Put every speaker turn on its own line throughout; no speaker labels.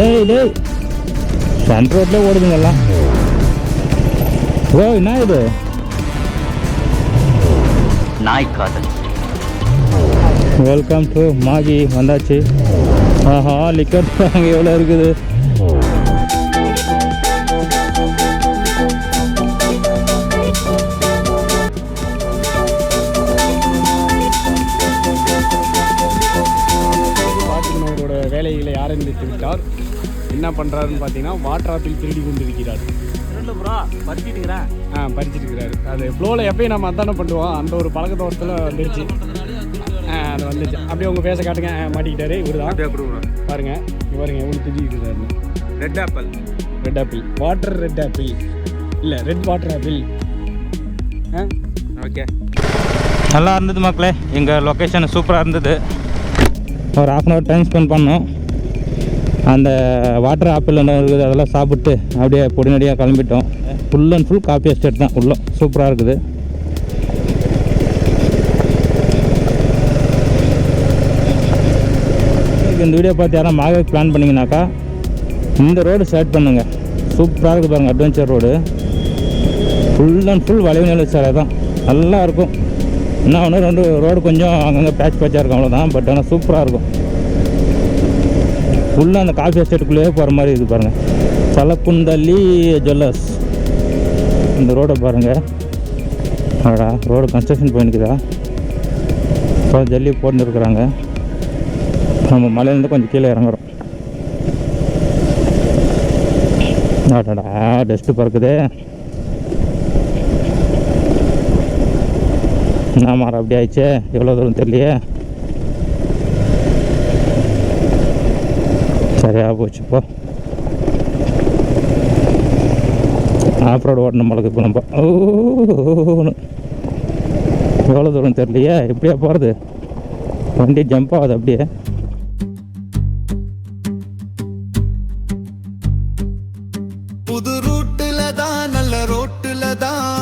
ஏய் டேய் சென்ட்ரு ரோட்லேயே ஓடுதுங்கெல்லாம். ஓ என்ன இது
நாய் காதல்.
வெல்கம் டு மாகி வந்தாச்சு. ஆஹா லிக்கர் அங்கே எவ்வளோ இருக்குது.
வாட்ச்மேனோட வேலைகளை ஆரம்பித்து விட்டார். என்ன பண்ணுறாருன்னு பார்த்தீங்கன்னா வாட்டர் ஆப்பிள் திருடி கொண்டு இருக்கிறார். பறிச்சிட்டு இருக்கிறாரு. அது ஃப்ளோவில் எப்பயும் நம்ம அதானே பண்ணுவோம், அந்த ஒரு பழக்க தோட்டத்தில் வந்துருச்சு. அது வந்துச்சு அப்படியே உங்கள் பேச காட்டுங்க. மாட்டிக்கிட்டாரு இவர் தான். பாருங்க பாருங்க எவ்வளோ தெரிஞ்சுக்கிட்டு red apple. Red apple water red apple இல்லை ரெட் வாட்டர் ஆப்பிள். ஓகே
நல்லா இருந்தது மக்களே. எங்கள் லொக்கேஷன் சூப்பராக இருந்தது. ஒரு ½ hour டைம் ஸ்பெண்ட் பண்ணோம். அந்த வாட்டர் ஆப்பிள் என்ன இருக்குது அதெல்லாம் சாப்பிட்டு அப்படியே பொடிநடியாக கிளம்பிட்டோம். Full and full coffee estate தான் உள்ள. சூப்பராக இருக்குது. இந்த வீடியோ பார்த்து யாரும் மாகேக்கு பிளான் பண்ணிங்கனாக்கா இந்த ரோடு ஸ்டார்ட் பண்ணுங்க. சூப்பராக இருக்குது பாருங்கள். Adventure road full and full வளைவு நிலை சாலை தான். நல்லா இருக்கும். என்ன ஒன்று 2 ரோடு கொஞ்சம் அங்கங்கே பேட்சாக இருக்கும் அவ்வளோதான். பட் ஆனால் சூப்பராக இருக்கும். ஃபுல்லாக அந்த காஃபி எஸ்டேட்டுக்குள்ளேயே போகிற மாதிரி இருக்குது பாருங்கள். சலக்குந்தள்ளி ஜுவல்லர்ஸ். இந்த ரோடை பாருங்கள். அடா ரோடு கன்ஸ்ட்ரக்ஷன் போயிருக்குதா. இப்போ ஜல்லி போட்டு இருக்கிறாங்க. நம்ம மலையிலேருந்து கொஞ்சம் கீழே இறங்குறோம். அடடா டஸ்ட்டு பறக்குது. என்ன மாற அப்படி ஆயிடுச்சு. எவ்வளோ தூரம் தெரியலையே. சரியாக போச்சு. இப்போ ஆஃப் ரோடு ஓட்டணும் மலக்கு. இப்போ நம்ம எவ்வளோ தூரம் தெரியலையே. எப்படியா போகிறது. வண்டி ஜம்ப் ஆகுது அப்படியே.
புது ரூட்டுல தான் நல்ல ரோட்டுல தான்.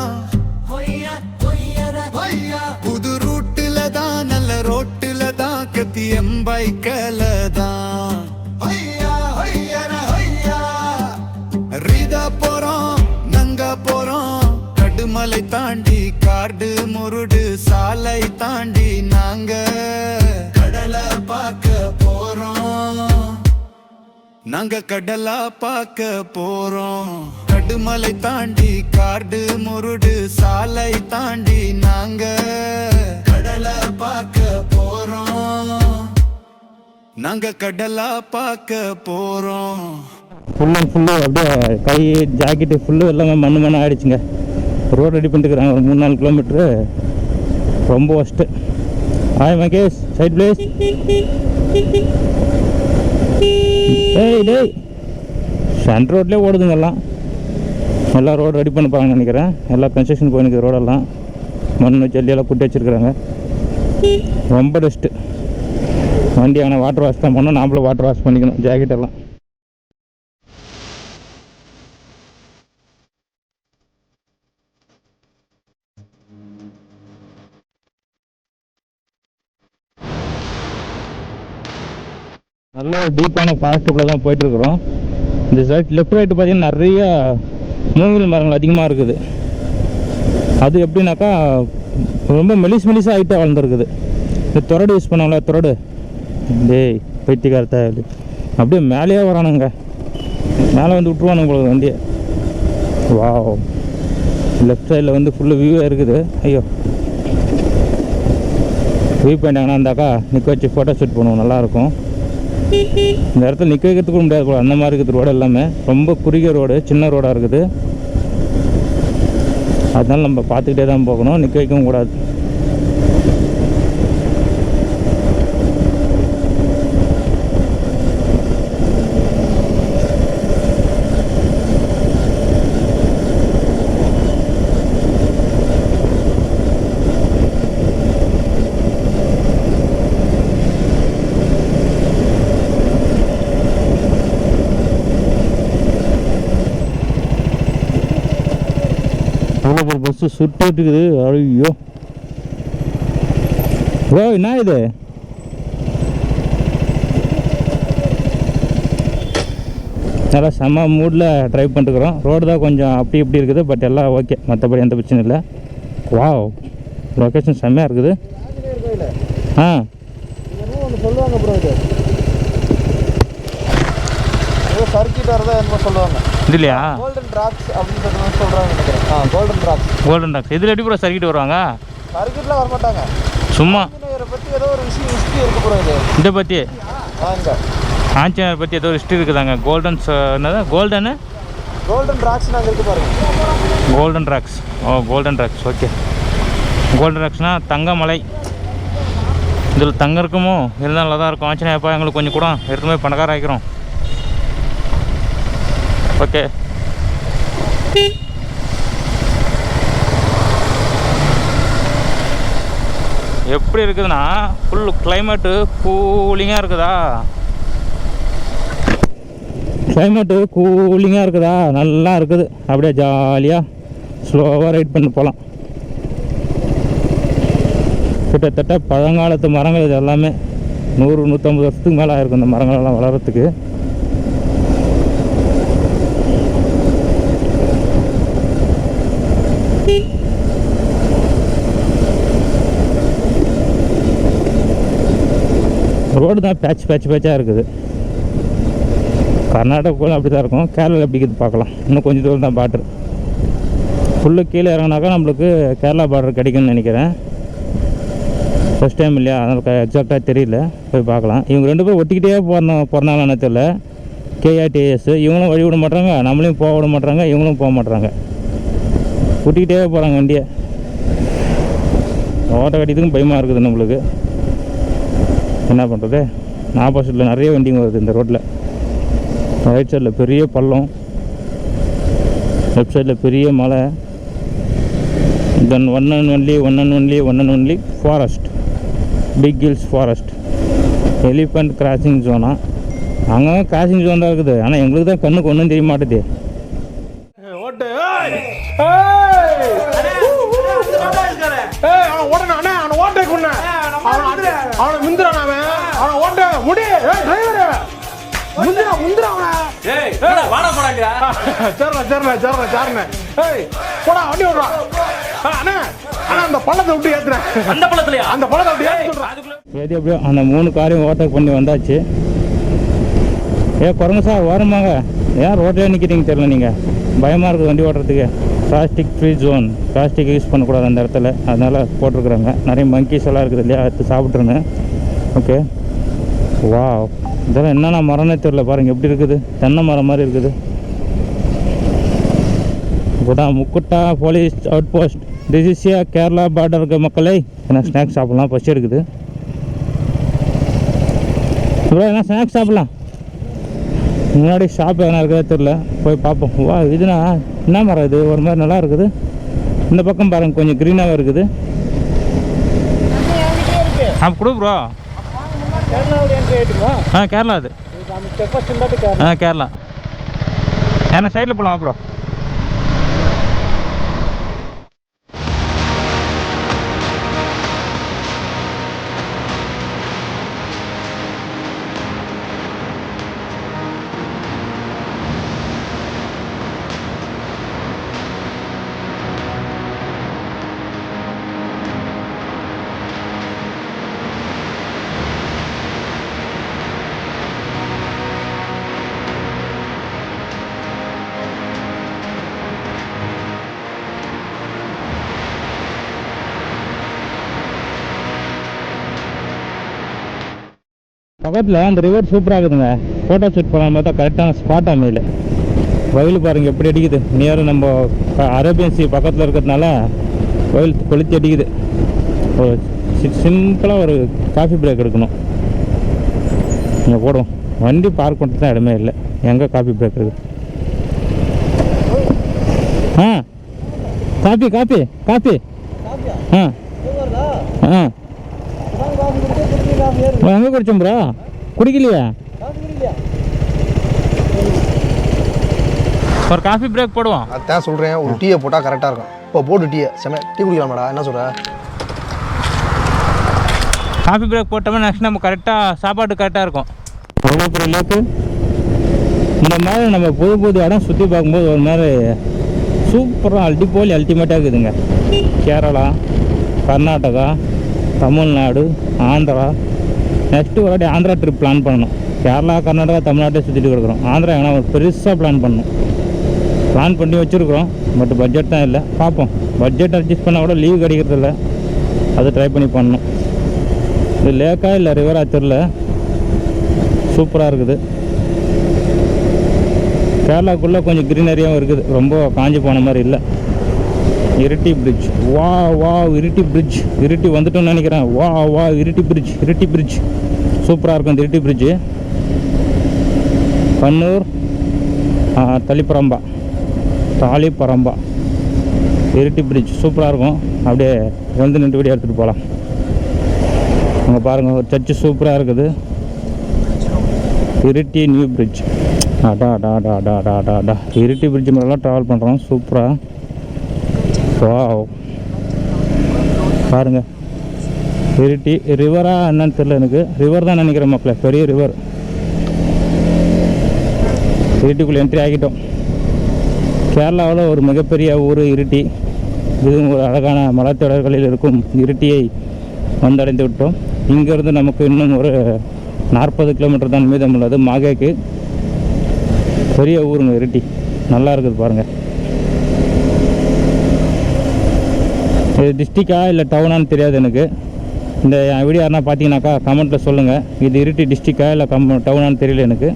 புது ரூட்டுல தான் நல்ல ரோட்டுல தான். KTM பைக்கல தான். ரீதா போறோம் நங்க போறோம். கடுமலை தாண்டி காடு முருடு சாலை தாண்டி நாங்க கடலை பார்க்க போறோம். நாங்க கடலா பார்க்க போறோம். கடுமலை தாண்டி காடு முருடு சாலை தாண்டி நாங்க கடலை பார்க்க போறோம். நாங்க கடலா பார்க்க போறோம்.
ஃபுல் அண்ட் ஃபுல்லு அப்படியே கை ஜாக்கெட்டு ஃபுல்லு எல்லாமே மண்ணு ஆகிடுச்சுங்க. Road ready பண்ணிட்டுருக்குறாங்க. ஒரு 3-4 கிலோமீட்ரு. ரொம்ப worst. Hi Mahesh side place. டேய் டேய் சென்ட்ரு ரோட்லேயே ஓடுதுங்கெல்லாம். எல்லாம் ரோடு ரெடி பண்ண போகிறாங்கன்னு நினைக்கிறேன். எல்லாம் கன்ஸ்ட்ரக்ஷன் போயிருக்கு. ரோடெல்லாம் மண் ஜல்லியெல்லாம் கூட்டி வச்சுருக்குறாங்க. ரொம்ப டஸ்ட்டு. வண்டி ஆனால் வாட்டர் வாஷ் தான் பண்ணோம். நாமளும் வாட்டர் வாஷ் பண்ணிக்கணும் ஜாக்கெட்டெல்லாம். நல்ல டீப்பான ஃபாரஸ்ட்டுக்குள்ளே தான் போயிட்டுருக்குறோம். இந்த சைட் லெஃப்ட் ரைட்டு பார்த்தீங்கன்னா நிறைய மூங்கில் மரங்கள் அதிகமாக இருக்குது. அது எப்படின்னாக்கா ரொம்ப மெலிசாக ஹைட்டாக வளர்ந்துருக்குது. இந்த துரடு யூஸ் பண்ணாங்களா துரடு. டேய் பைத்தியக்காரத்தை அப்படியே மேலேயே வரானுங்க. மேலே வந்து விட்ருவானுங்க உங்களுக்கு வண்டியை. வா லெஃப்ட் சைடில் வந்து ஃபுல்லு வியூவாக இருக்குது. ஐயோ வியூ பாயிண்ட் இருந்தாக்கா நிற்க வச்சு ஃபோட்டோ ஷூட் பண்ணுவோம். நல்லாயிருக்கும். இந்த இடத்துல நிற்க வைக்கிறதுக்கு முடியாது போல. அந்த மாதிரி இருக்குது ரோடு எல்லாமே. ரொம்ப குறுகிய ரோடு, சின்ன ரோடாக இருக்குது. அதனால நம்ம பார்த்துக்கிட்டே தான் போகணும். நிற்க வைக்கவும் கூடாது. ஒரு பஸ்ஸு சுட்டுட்டு இருக்குது. ஐயோ ஓ என்ன இது. நல்லா செம்ம மூடில் ட்ரைவ் பண்ணிட்டுருக்குறோம். ரோடு தான் கொஞ்சம் அப்படி இப்படி இருக்குது, பட் எல்லாம் ஓகே, மற்றபடி எந்த பிரச்சனையும் இல்லை. வாவ், லொக்கேஷன் செம்மையாக இருக்குது. ஆ
ஒன்று சொல்லுவாங்க ப்ரோ, இது ஏதோ சர்க்கிட் வரதான் என்னமோ சொல்லுவாங்க.
இது இல்லையா?
கோல்டன் ட்ராக்ஸ் அப்படின்னு சொல்கிறாங்க நினைக்கிறேன். Golden tracks.
கோல்டன் ட்ராக்ஸ் இதில் எப்படி ப்ரோ சர்க்கிட் வருவாங்க?
சர்க்கிட்லாம் வரமாட்டாங்க,
சும்மா
ஆஞ்சநேயரை பற்றி ஏதோ ஒரு விஷயம் ஹிஸ்ட்ரி இருக்கு ப்ரோ. இது
இதை பற்றி
இங்கே
ஆஞ்சநேயர் பற்றி ஏதோ ஹிஸ்ட்ரி இருக்குதாங்க. என்னது கோல்டன்
ட்ராக்ஸ் நாங்கள் இருக்கு பாருங்க.
Golden tracks. Oh, golden tracks. Okay, golden ட்ராக்ஸ்னால் தங்கமலை. இதில் தங்கம் இருக்குமோ? இருந்தால் நல்லா தான் இருக்கும். ஆஞ்சநேயப்பா எங்களுக்கு கொஞ்சம் கூட எடுத்துமே பணக்கார ஆகிக்கிறோம். ஓகே, எப்படி இருக்குதுன்னா ஃபுல் கிளைமேட்டு கூலிங்காக இருக்குதா? கிளைமேட்டு கூலிங்காக இருக்குதா? நல்லா இருக்குது. அப்படியே ஜாலியாக ஸ்லோவாக ரைட் பண்ணி போகலாம். கிட்டத்தட்ட பழங்காலத்து மரங்கள் இது எல்லாமே. 100-150 வருஷத்துக்கு மேலே ஆயிருக்கும் இந்த மரங்களெல்லாம் வளர்கிறதுக்கு. ரோடு தான் பேட்சாக இருக்குது. கர்நாடகாவில் அப்படி தான் இருக்கும். கேரளாவில் எப்படி இருக்குது பார்க்கலாம். இன்னும் கொஞ்சம் தூரம் தான் பார்டர். ஃபுல்லு கீழே இறங்கினாக்கா நம்மளுக்கு கேரளா பார்டர் கிடைக்கும்னு நினைக்கிறேன். ஃபஸ்ட் டைம் இல்லையா, அதனால் எக்ஸாக்டாக தெரியல. போய் பார்க்கலாம். இவங்க 2 பேரும் ஒட்டிக்கிட்டே பிறந்தாங்கன்னு தெரியல. KRTS இவங்களும் வழி விட மாட்டாங்க, நம்மளையும் போக விட மாட்டாங்க, இவங்களும் போக மாட்டாங்க. ஒட்டிக்கிட்டே போகிறாங்க வண்டியை. ஓட்ட கட்டியதுக்கும் பயமாக இருக்குது நம்மளுக்கு. என்ன பண்ணுறது? ஆப்போசிட்டில் நிறைய வண்டிங்க வருது இந்த ரோட்டில். ரைட் சைடில் பெரிய பள்ளம், லெஃப்ட் சைடில் பெரிய மலை. Then one and only forest, big hills forest. Elephant crossing ஜோனா? அங்கே கிராசிங் ஜோன் தான் இருக்குது, ஆனால் எங்களுக்கு தான் கண்ணுக்கு ஒன்றும் தெரிய மாட்டேது.
ஓட்டு அவனை முந்திரான், அவனை ஓட்ட முடி முந்திரா அவனை. சரிண்ணே போடா, வண்டி விடுறான். அண்ணா அந்த பள்ளத்தை விட்டு ஏத்துறேன். அந்த பள்ளத்தை விட்டு ஏற்றுறேன்.
சரி, அப்படியே அந்த 3 காரையும் ஓவர்டேக் பண்ணி வந்தாச்சு. குரங்கு சார் ஓரமாங்க. ஏன் ரோட்லேயே நிற்கிறீங்க தெரியல. நீங்கள் பயமாக இருக்குது வண்டி ஓட்டுறதுக்கு. Plastic free zone, plastic use பண்ணக்கூடாது அந்த இடத்துல, அதனால் போட்டிருக்குறாங்க. நிறைய மங்கீஸ் எல்லாம் இருக்குது இல்லையா, எடுத்து சாப்பிட்ருங்க. ஓகே, வா, இதெல்லாம் என்னென்ன மரம்னே தெரியல. பாருங்கள் எப்படி இருக்குது, தென்னை மரம் மாதிரி இருக்குது. இப்போதான் முக்குட்டா police out post. This is Kerala border இருக்க மக்களை. என்ன ஸ்நாக்ஸ் சாப்பிட்லாம், பசி இருக்குது. இவ்வளோ என்ன ஸ்நாக்ஸ் சாப்பிட்லாம். முன்னாடி ஷாப் எதனா இருக்கிறதே தெரில, போய் பார்ப்போம். வா, இதுனா என்ன மரம் இது? ஒரு மாதிரி நல்லா இருக்குது. இந்த பக்கம் பாருங்கள், கொஞ்சம் க்ரீனாகவும் இருக்குது. கொடு ப்ரோ. கேரளா அது. கேரளா. ஏன்னா சைடில் போகலாம் ப்ரோ. பக்கத்தில் அந்த ரிவர் சூப்பராக இருக்குதுங்க. ஃபோட்டோ ஷூட் பண்ணலாம் பார்த்தா கரெக்டான ஸ்பாட் அமையல. வயல் பாருங்கள் எப்படி அடிக்குது. நியர் நம்ம அரேபியன் சி பக்கத்தில் இருக்கிறதுனால வயல் கொளுத்தி அடிக்குது. ஒரு சிம்பிளாக ஒரு காஃபி பிரேக் எடுக்கணும். இங்கே போடுவோம். வண்டி பார்க் பண்ணுறது தான் இடமே இல்லை. எங்கே காஃபி பிரேக் இருக்குது? Coffee coffee coffee. எங்கே குடிச்சோம் ப்ரோ? குடிக்கலையா? ஒரு காஃபி பிரேக் போடுவோம்.
அதான் சொல்கிறேன், ஒரு டீயை போட்டால் கரெக்டாக இருக்கும். இப்போ போட்டு டீயை டீ குடிக்கலாமாடா? என்ன சொல்கிற?
காஃபி பிரேக் போட்டோம்னா நெக்ஸ்ட் நம்ம கரெக்டாக சாப்பாடு கரெக்டாக இருக்கும். எவ்வளோ பெரிய லேக்கு, இந்த மாதிரி நம்ம புது புது இடம் சுற்றி பார்க்கும்போது ஒரு மாதிரி சூப்பராக அல்டிப்போலி அல்டிமேட்டாக இருக்குதுங்க. கேரளா, கர்நாடகா, தமிழ்நாடு, ஆந்திரா. நெக்ஸ்ட்டு ஒரு வாட்டி ஆந்திரா ட்ரிப் பிளான் பண்ணணும். கேரளா, கர்நாடகா, தமிழ்நாட்டை சுற்றிட்டு இருக்கிறோம். ஆந்திரா ஏன்னா ஒரு பெருசாக பிளான் பண்ணணும். பிளான் பண்ணி வச்சுருக்குறோம். பட் பட்ஜெட் தான் இல்லை. பார்ப்போம். பட்ஜெட் அட்ஜஸ்ட் பண்ணால் கூட லீவ் கிடைக்கிறதில்ல. அது ட்ரை பண்ணி பண்ணணும். இது லேக்கா இல்லை ரிவரா தெரியல. சூப்பராக இருக்குது. கேரளாக்குள்ளே கொஞ்சம் க்ரீனரியாகவும் இருக்குது. ரொம்ப காஞ்சி போன மாதிரி இல்லை. இரிட்டி பிரிட்ஜ். வா வா இரிட்டி பிரிட்ஜ். இரிட்டி வந்துட்டோன்னு நினைக்கிறேன். வா வா இரிட்டி பிரிட்ஜ். இரிட்டி பிரிட்ஜ் சூப்பராக இருக்கும். இந்த இரிட்டி பிரிட்ஜு கண்ணூர் தாலிப்பரம்பா இரிட்டி பிரிட்ஜ் சூப்பராக இருக்கும். அப்படியே வந்து நின்று வீடியோ எடுத்துகிட்டு போகலாம். அங்கே பாருங்கள் ஒரு சர்ச்சு சூப்பராக இருக்குது. இரிட்டி நியூ பிரிட்ஜ். அடா இரிட்டி பிரிட்ஜ் மேலாம் ட்ராவல் பண்ணுறோம். சூப்பராக. வாவ் பாருங்க. இரிட்டி ரிவரா என்னன்னு தெரியல எனக்கு. ரிவர் தான் நினைக்கிறேன் மக்களே. பெரிய ரிவர். இரிட்டிக்குள்ளே என்ட்ரி ஆகிட்டோம். கேரளாவில் ஒரு மிகப்பெரிய ஊர் இரிட்டி. இதுவும் ஒரு அழகான மலைத்தொடர்களில் இருக்கும் இரிட்டியை வந்தடைந்து விட்டோம். இங்கேருந்து நமக்கு இன்னும் ஒரு 40 கிலோமீட்டர் தான் மீதம் உள்ளது மாகேக்கு. பெரிய ஊருங்க இரிட்டி. நல்லா இருக்குது பாருங்கள். இது டிஸ்ட்ரிக்டா இல்லை டவுனான்னு தெரியாது எனக்கு. இந்த வீடியோ யாருன்னா பார்த்தீங்கன்னாக்கா கமெண்ட்டில் சொல்லுங்கள். இது இரிட்டி டிஸ்ட்ரிக்டா இல்லை டவுனான்னு தெரியல எனக்கு.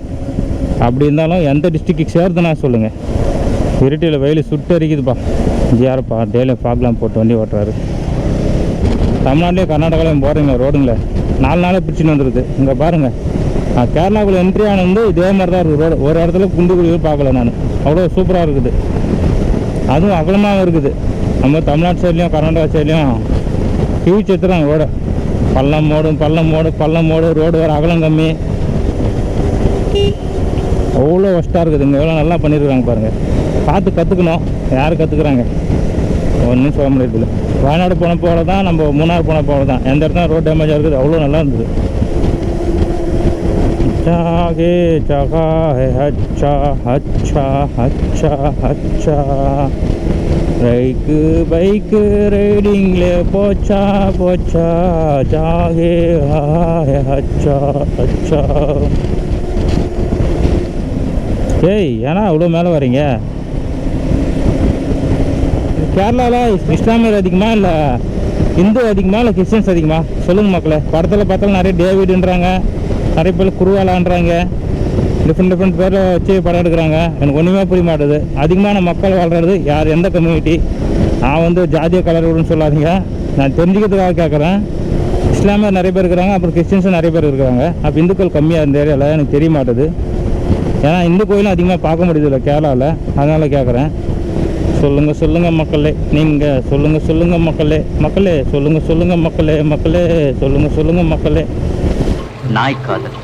அப்படி இருந்தாலும் எந்த டிஸ்ட்ரிக்ட்டுக்கு சேர்த்துனா சொல்லுங்கள். இரிட்டியில் வெயில் சுட்டு அரிக்குதுப்பா. யாருப்பா டெய்லியும் ஃபாக்லாம் போட்டு வண்டி ஓட்டுறாரு. தமிழ்நாட்டிலே கர்நாடகாலையும் போகிறீங்க ரோடுங்களே 4 நாளாக பிடிச்சின்னு வந்துருக்கு. இங்கே பாருங்கள். கேரளாவுக்குள்ள என்ட்ரி ஆனது இதே மாதிரி தான் இருக்குது ரோடு. ஒரு இடத்துல குண்டு குழியும் பார்க்கல நான். அவ்வளோ சூப்பராக இருக்குது. அதுவும் அகலமாகவும் இருக்குது. நம்ம தமிழ்நாட்டு சைட்லேயும் கர்நாடகா சைட்லேயும் ஹியூஜ் எடுத்துறாங்க ரோடு. பள்ளம் மோடு ரோடு வேறு அகலம் கம்மி. அவ்வளோ ஒஸ்ட்டாக இருக்குது. இங்கே எவ்வளோ நல்லா பண்ணியிருக்காங்க பாருங்கள். பார்த்து கற்றுக்கணும். யார் கற்றுக்குறாங்க ஒன்றும் சொல்ல முடியல. வயநாடு போன போல தான், நம்ம மூணார் போன போல தான். எந்த இடத்துல ரோட் டேமேஜாக இருக்குது. அவ்வளோ நல்லா இருந்தது. ஜாகே ஜகா ஹே ஹச்சா ஹச்சா ஹச்சா ஹச்சா பைக்கு ரைடிங்லே போச்சா ஜாகே ஹே ஹச்சா ஹச்சா. ஏய் ஏன்னா அவ்வளோ மேலே வரீங்க? கேரளாவில் இஸ்லாமியர் அதிகமாக இல்லை இந்து அதிகமாக இல்லை கிறிஸ்டியன்ஸ் அதிகமாக? சொல்லுங்கள் மக்களே. படத்தில் பார்த்தாலும் நிறைய டேவிடுன்றாங்க, நிறைய பேர் குருவாலான்றாங்க, டிஃப்ரெண்ட் பேரில் வச்சு படம் எடுக்கிறாங்க. எனக்கு ஒன்றுமே புரிய மாட்டுது. அதிகமான மக்கள் வாழ்கிறது யார், எந்த கம்யூனிட்டி? நான் வந்து ஜாதிய கலர்னு சொல்லாதீங்க. நான் தெரிஞ்சுக்கிறதுக்காக கேட்குறேன். இஸ்லாமியர் நிறைய பேர் இருக்கிறாங்க, அப்புறம் கிறிஸ்டியன்ஸும் நிறைய பேர் இருக்கிறாங்க. அப்போ இந்துக்கள் கம்மியாக இருந்த ஏரியாவில் எனக்கு தெரிய மாட்டுது. ஏன்னா இந்து கோயிலும் அதிகமாக பார்க்க முடியுதில்ல கேரளாவில். அதனால் கேட்குறேன். சொல்லுங்கள் மக்களே. நீங்கள் சொல்லுங்கள் மக்களே சொல்லுங்கள் மக்களே.
நாய் காதல்.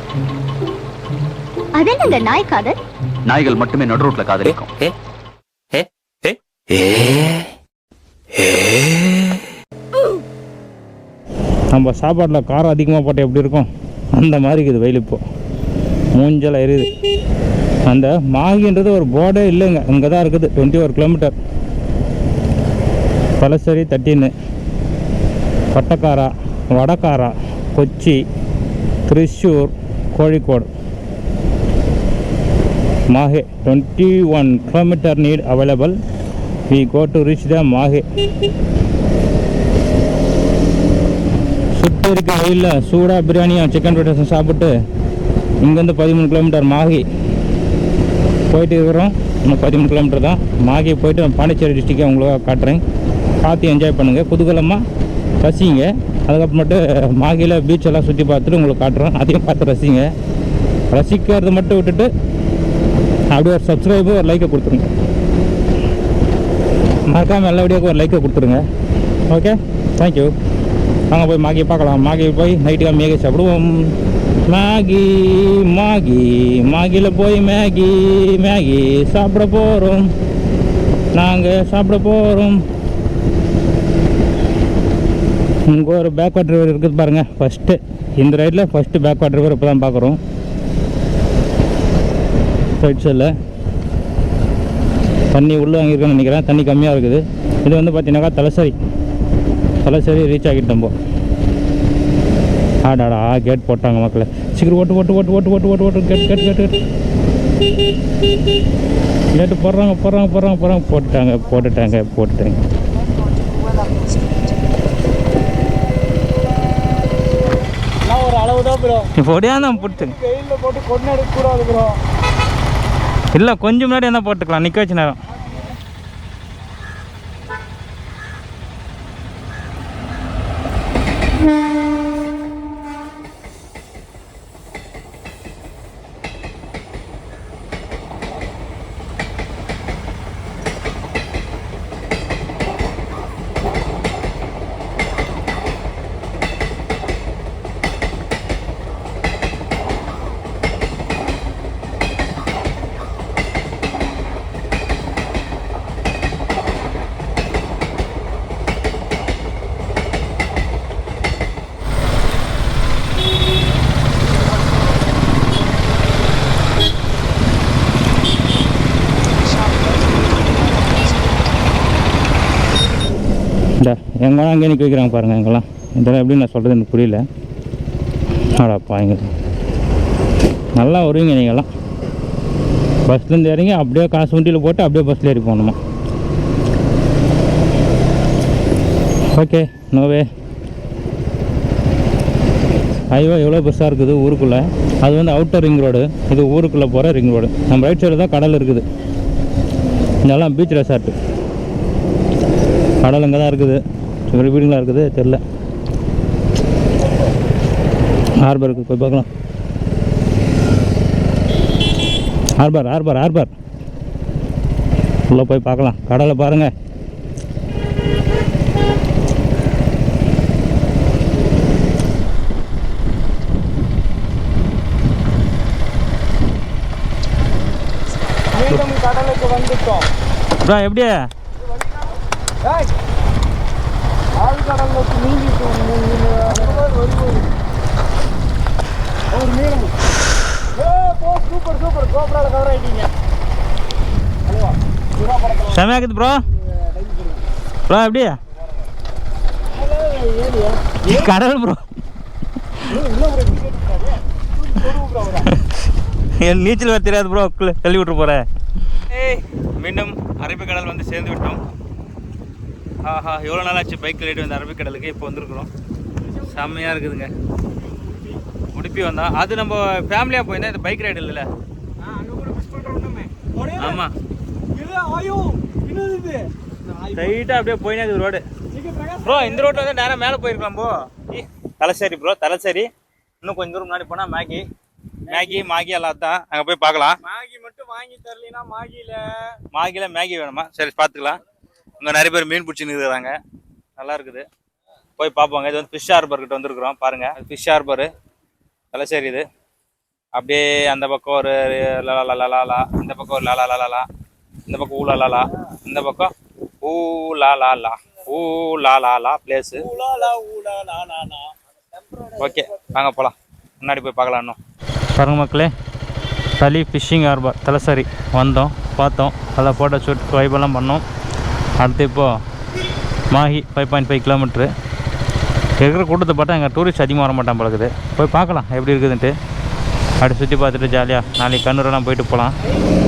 அது என்னங்க நாய் காதல்?
நாய்கள் மட்டுமே நடு ரோட்ல காதலிக்கும்.
நம்ம சாப்பாட்டில் காரம் அதிகமாக போட்டால் எப்படி இருக்கும் அந்த மாதிரி இருக்குது வெயில். இப்போ மூஞ்சல் எரியுது. அந்த மாகின்றது ஒரு போர்டே இல்லைங்க. இங்கே தான் இருக்குது. 21 கிலோமீட்டர். பலசரி 13, பட்டக்காரா, Vadakara, Kochi, Thrissur, Kozhikode, Mahe. 21 kilometre need available. we go to reach the Mahe. சுட்டு இருக்க வெயிலில் சூடாக பிரியாணியும் சிக்கன் ஃப்ரைட் சாப்பிட்டு இங்கேருந்து 13 கிலோமீட்டர் மாஹி போயிட்டு இருக்கிறோம். இன்னும் 13 கிலோமீட்டர் தான். மாஹி போயிட்டு நான் பாண்டிச்சேரி டிஸ்ட்ரிக்டை உங்களுக்கு காட்டுறேன். பார்த்து என்ஜாய் பண்ணுங்கள். குதூகலமாக ரசிங்க. அதுக்கப்புறமேட்டு மாஹியில் பீச்செல்லாம் சுற்றி பார்த்துட்டு உங்களுக்கு காட்டுறோம். அதையும் பார்த்து ரசிங்க. ரசிக்கிறத மட்டும் விட்டுட்டு அப்படியே ஒரு சப்ஸ்கிரைபு ஒரு லைக்கை கொடுத்துருங்க. மறக்காமல் எல்லா வீடியோக்கும் ஒரு லைக்கை கொடுத்துருங்க. Okay, thank you. வாங்க போய் மாகி பார்க்கலாம். மாகி போய் நைட்டுக்காக மேகி சாப்பிடுவோம். மாகியில் போய் மேகி சாப்பிட போகிறோம். நாங்கள் சாப்பிட போகிறோம். இங்கே ஒரு பேக்வாட் ரிவர் இருக்குது பாருங்கள். ஃபஸ்ட்டு இந்த ரைட்டில் ஃபஸ்ட்டு பேக்வாட் ரிவர் இப்போ தான் பார்க்குறோம். ரைட் சைடில் தண்ணி உள்ளே வாங்கியிருக்கேன்னு நினைக்கிறேன். தண்ணி கம்மியாக இருக்குது. இது வந்து பார்த்தீங்கன்னாக்கா தலைசரி ரீச் ஆகிட்டு நம்ம. ஆடாடா கேட் போட்டாங்க மக்களை. சீக்கிரம் ஓட்டு ஓட்டு ஓட்டு ஓட்டு ஓட்டு ஓட்டு ஓட்டு கேட்டு கேட்டு போட்டுட்டாங்க.
ஒரு அளவு தான் ப்ரோ.
இப்போ ஒடியாந்தான் போட்டு
வெயிலில் போட்டு கொண்டு எடுக்கக்கூடாது ப்ரோ.
இல்லை கொஞ்சம் முன்னாடி என்ன போட்டுக்கலாம், நிற்க வச்ச நேரம். எங்கெல்லாம் அங்கே நிற்க வைக்கிறாங்க பாருங்கள். எங்கெல்லாம் இதெல்லாம் எப்படி நான் சொல்கிறது எனக்கு புரியல. ஆடாப்பா இங்கே நல்லா வருவீங்க நீங்கள்லாம். பஸ்லேருந்து இறங்கி அப்படியே காசு வண்டியில் போட்டு அப்படியே பஸ்ஸில் ஏறி போகணுமா? ஓகே நோவே. ஹைவே எவ்வளோ பெருசாக இருக்குது ஊருக்குள்ளே. அது வந்து அவுட்டர் ரிங் ரோடு, இது ஊருக்குள்ளே போகிற ரிங் ரோடு. நம்ம ரைட் சைடு தான் கடல் இருக்குது. இதெல்லாம் பீச் ரெசார்ட்டு. கடல் அங்கே தான் இருக்குது. ஒரு வீடுங்களாக இருக்குது தெரில. ஹார்பருக்கு போய் பார்க்கலாம். ஹார்பர் உள்ளே போய் பார்க்கலாம். கடலை பாருங்கள்.
கடலுக்கு வந்துட்டோம்.
ப்ரோ எப்படியா
ஆழ்கடல்ல நீங்கிட்டு சூப்பர் கோபுரால கவர் ஆயிட்டீங்க.
செமையாக்குது ப்ரோ. எப்படியா கடல் ப்ரோ. என் நீச்சல் வர தெரியாது ப்ரோ. தள்ளி விட்டு போகிறேன். மீண்டும் அரபிக்கடல் வந்து சேர்ந்து விட்டோம். ஆஹா எவ்வளோ நாளாச்சு பைக் ரைடு வந்து அரபிக்கடலுக்கு. இப்போ வந்துருக்குறோம். செம்மையாக இருக்குதுங்க. உடுப்பி வந்தோம். அது நம்ம ஃபேமிலியாக போயிருந்தோம். இது பைக் ரைடு இல்லைல்ல. ஆமாம் ரைட்டாக அப்படியே போயினே இருக்குது ரோடு. ப்ரோ இந்த ரோட்டில் வந்து நேராக மேலே போயிருக்கலாம் ப்ரோ. தலைச்சேரி ப்ரோ, தலைச்சேரி. இன்னும் கொஞ்சம் தூரம் முன்னாடி போனால் மேகி எல்லாம் தான். அங்கே போய் பார்க்கலாம்.
மேகி மட்டும் வாங்கி தரலினா
மாகியில் மேகி வேணுமா? சரி பார்த்துக்கலாம். இங்கே நிறைய பேர் மீன் பிடிச்சின்னு இருக்கிறாங்க. நல்லா இருக்குது. போய் பார்ப்போங்க. இது வந்து ஃபிஷ் ஹார்பர் கிட்ட வந்துருக்குறோம். பாருங்கள் ஃபிஷ் ஹார்பரு தலைச்சேரி. இது அப்படியே அந்த பக்கம் ஒரு லாலா, இந்த பக்கம் ஒரு லாலா, இந்த பக்கம் ஊலாலா, இந்த பக்கம் ஊலாலா பிளேஸு. ஓகே வாங்க போகலாம். முன்னாடி போய் பார்க்கலாம். இன்னும் பாருங்க மக்களே, தலி ஃபிஷ்ஷிங் ஹார்பர் தலைச்சேரி வந்தோம், பார்த்தோம். அதில் ஃபோட்டோ ஷூட் வைபெல்லாம் பண்ணோம். அடுத்து இப்போது மாஹி 5.5 கிலோமீட்ரு. இருக்கிற கூட்டத்தை பார்த்தா எங்கள் டூரிஸ்ட் அதிகமாக வர மாட்டான் பழகுது. போய் பார்க்கலாம் எப்படி இருக்குதுன்ட்டு. அப்படி சுற்றி பார்த்துட்டு ஜாலியாக நாளைக்கு கண்ணூரெல்லாம் போயிட்டு போகலாம்.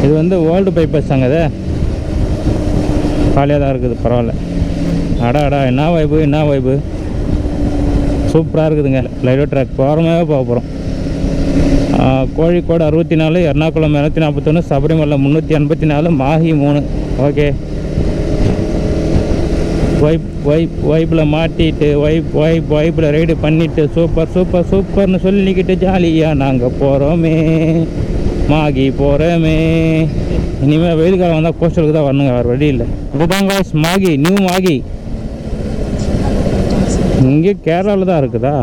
இது வந்து வேர்ல்டு பைபாஸ் தாங்க. இது காலியாக தான் இருக்குது. பரவாயில்ல. அடா என்ன வைப்பு சூப்பராக இருக்குதுங்க. லைவ் ட்ராக் போகிறமாவே போக போகிறோம். கோழிக்கோடு 64, எர்ணாகுளம் 241, சபரிமலை 384, மாஹி 3. ஓகே வைப்பில் மாட்டிட்டு வைப்பில் ரைடு பண்ணிவிட்டு சூப்பர்னு சொல்லிக்கிட்டு ஜாலியாக நாங்கள் போகிறோமே, மாகி போகிறோமே. இனிமேல் வெயில் காலம் வந்தால் கோஸ்டலுக்கு தான் வரணுங்க, வேறு வழி இல்லை. இதுதாங்க மாகி, நியூ மாகி. இங்கே கேரளாவில் தான் இருக்குதா?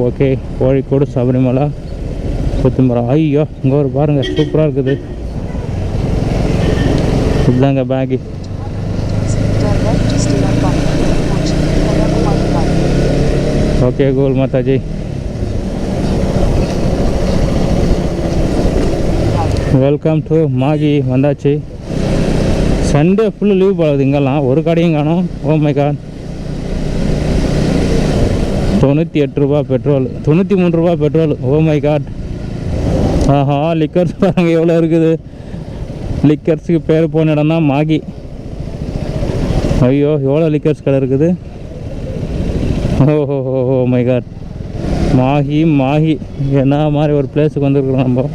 ஓகே கோழிக்கோடு சபரிமலை கொத்துமரம். ஐயோ இங்கே ஒரு பாருங்கள் சூப்பராக இருக்குது. இதுதாங்க பேகி. ஓகே கோல் மாதாஜி. வெல்கம் டு மாகி வந்தாச்சு. சண்டே ஃபுல்லு லீவ் போகுது இங்கெல்லாம், ஒரு கடையும் காணும். ஓ மை காட், 98 ரூபா பெட்ரோல், 93 ரூபா பெட்ரோல். Oh my god. ஆஹா, லிக்கர்ஸ் பாருங்க எவ்வளோ இருக்குது. லிக்கர்ஸுக்கு பேர் போன இடம் தான் மாகி. ஐயோ, எவ்வளோ லிக்கர்ஸ் கடை இருக்குது. ஓஹோ ஓ மை காட். மாகி என்ன மாதிரி ஒரு பிளேஸுக்கு வந்துருக்குறோம் நம்ம.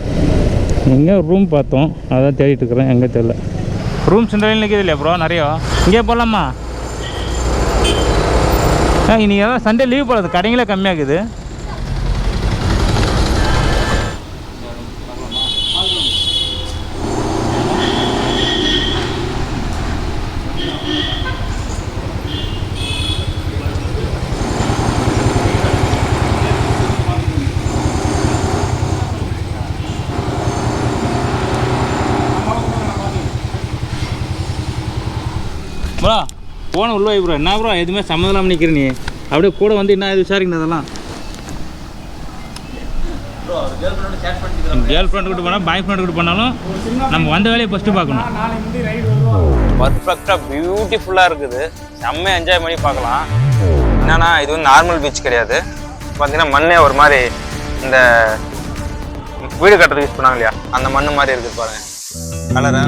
எங்கே ரூம் பார்த்தோம், அதான் தேடிட்டு இருக்கிறேன், எங்கே தெரியல. ரூம் சென்டரில் நிற்கிது இல்லையா ப்ரோ நிறையா? இங்கே போகலாமா? இன்றைக்கி தான் சண்டே லீவ் போடுறது, கடைங்களே கம்மியாகுது. ப்ரோ போன உள்ள ப்ரோ, என்ன ப்ரோ எதுவுமே சம்மந்தம் நிற்கிற நீ அப்படியே கூட வந்து என்ன இது விசாரிக்கணும் அதெல்லாம். கேர்ள் ஃப்ரெண்ட் கிட்ட போனால் பாய் ஃப்ரெண்ட் கிட்ட போனாலும் நம்ம வந்த வேலையை ஃபஸ்ட்டு பார்க்கணும்.
பர்ஃபெக்டாக பியூட்டிஃபுல்லாக இருக்குது, செம்மையாக என்ஜாய் பண்ணி பார்க்கலாம். என்னன்னா இது வந்து நார்மல் பீச் கிடையாது. பார்த்தீங்கன்னா மண்ணே ஒரு மாதிரி இந்த வீடு கட்டுறது யூஸ் பண்ணாங்க இல்லையா, அந்த மண் மாதிரி இருக்குது பாருங்கள் கலரை.